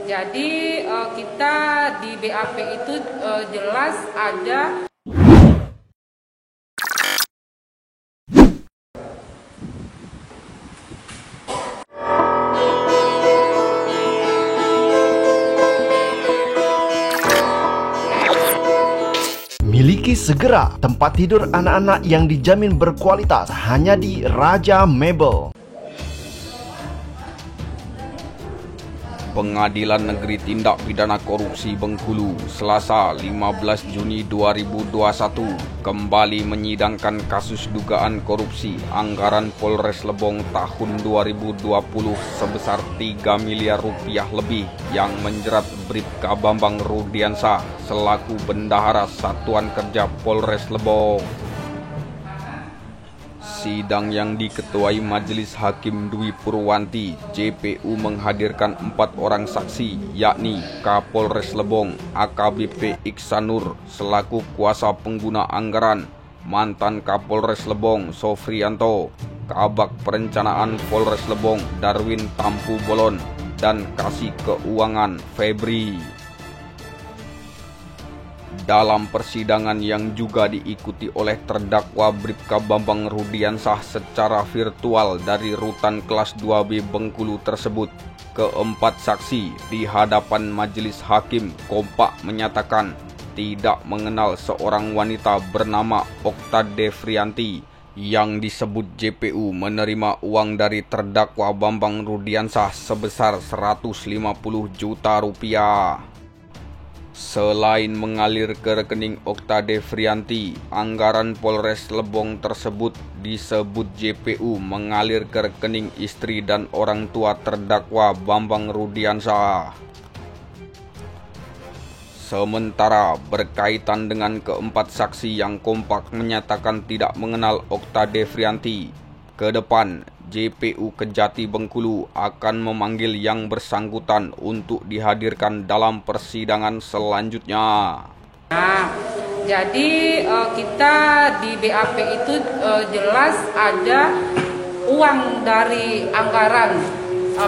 Jadi kita di BAP itu jelas ada miliki segera tempat tidur anak-anak yang dijamin berkualitas hanya di Raja Mebel. Pengadilan Negeri Tindak Pidana Korupsi Bengkulu, Selasa 15 Juni 2021 kembali menyidangkan kasus dugaan korupsi anggaran Polres Lebong tahun 2020 sebesar 3 miliar rupiah lebih yang menjerat Bribka Bambang Rudiansah selaku Bendahara Satuan Kerja Polres Lebong. Sidang yang diketuai Majelis Hakim Dwi Purwanti, JPU menghadirkan 4 orang saksi, yakni Kapolres Lebong, AKBP Iksanur selaku kuasa pengguna anggaran, mantan Kapolres Lebong Sofrianto, Kabag Perencanaan Polres Lebong Darwin Tampu Bolon, dan Kasih Keuangan Febri. Dalam persidangan yang juga diikuti oleh terdakwa Bribka Bambang Rudiansah secara virtual dari Rutan Kelas 2B Bengkulu tersebut, keempat saksi di hadapan majelis hakim kompak menyatakan tidak mengenal seorang wanita bernama Okta Devrianti yang disebut JPU menerima uang dari terdakwa Bambang Rudiansah sebesar 150 juta rupiah. Selain mengalir ke rekening Okta Devrianti, anggaran Polres Lebong tersebut disebut JPU mengalir ke rekening istri dan orang tua terdakwa Bambang Rudiansah. Sementara berkaitan dengan keempat saksi yang kompak menyatakan tidak mengenal Okta Devrianti, ke depan JPU Kejati Bengkulu akan memanggil yang bersangkutan untuk dihadirkan dalam persidangan selanjutnya. Nah, jadi kita di BAP itu jelas ada uang dari anggaran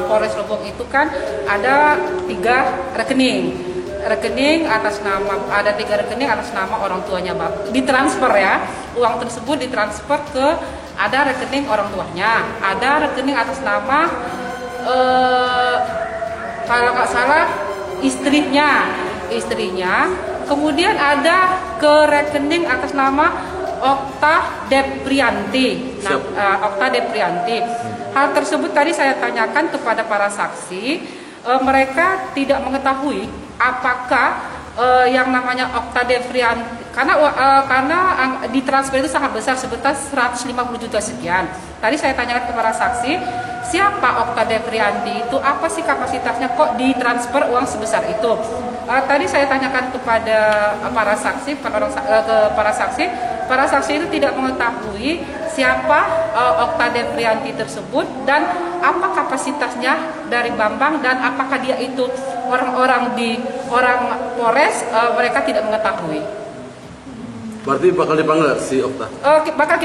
Polres Lebong itu kan ada 3 rekening. Rekening atas nama, ada 3 rekening atas nama orang tuanya, ditransfer ya. Uang tersebut ditransfer ke, ada rekening orang tuanya, ada rekening atas nama kalau nggak salah istrinya, kemudian ada ke rekening atas nama Okta Devrianti. Okta Devrianti. Hal tersebut tadi saya tanyakan kepada para saksi, mereka tidak mengetahui apakah yang namanya Okta Devrianti, karena ditransfer itu sangat besar sebesar 150 juta sekian. Tadi saya tanyakan kepada saksi, siapa Okta Devrianti itu, apa sih kapasitasnya kok ditransfer uang sebesar itu. Tadi saya tanyakan kepada para saksi, para saksi itu tidak mengetahui siapa Okta Devrianti tersebut dan apa kapasitasnya dari Bambang dan apakah dia itu orang Polres, mereka tidak mengetahui. Berarti bakal dipanggil si Okta? Bakal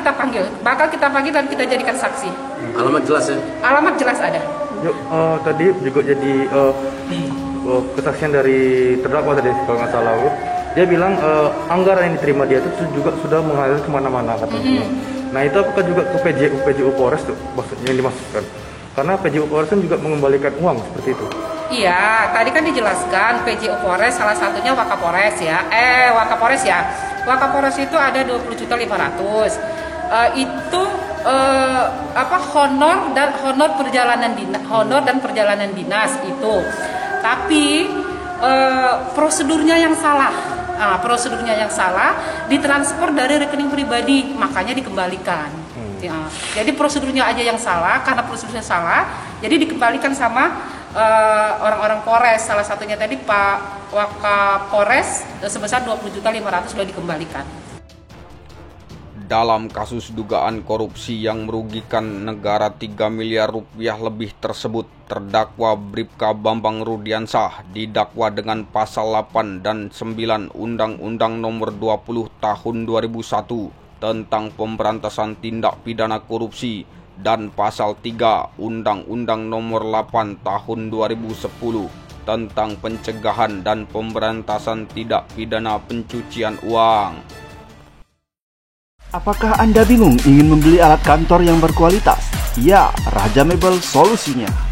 kita panggil dan kita jadikan saksi. Alamat jelas ya? Alamat jelas ada. Tadi juga jadi kesaksian dari terdakwa tadi kalau nggak salah, dia bilang anggaran yang diterima dia itu juga sudah mengalir kemana-mana katanya. Nah itu apakah juga ke PJU Polres tuh maksudnya yang dimaksudkan? Karena PJU Polres kan juga mengembalikan uang seperti itu. Iya, tadi kan dijelaskan PJU Polres salah satunya Wakapolres ya. Wakapolres itu ada 20.500.000. Itu honor dan perjalanan dinas itu. Tapi prosedurnya yang salah. Ditransfer dari rekening pribadi, makanya dikembalikan. Ya, jadi prosedurnya aja yang salah, karena prosedurnya salah, jadi dikembalikan sama orang-orang Polres, salah satunya tadi Pak Wakapolres sebesar 20.500.000 sudah dikembalikan. Dalam kasus dugaan korupsi yang merugikan negara 3 miliar rupiah lebih tersebut, terdakwa Bribka Bambang Rudiansah didakwa dengan pasal 8 dan 9 Undang-Undang Nomor 20 Tahun 2001 tentang pemberantasan tindak pidana korupsi dan pasal 3 Undang-Undang Nomor 8 Tahun 2010 tentang pencegahan dan pemberantasan tindak pidana pencucian uang. Apakah Anda bingung ingin membeli alat kantor yang berkualitas? Ya, Raja Mebel solusinya.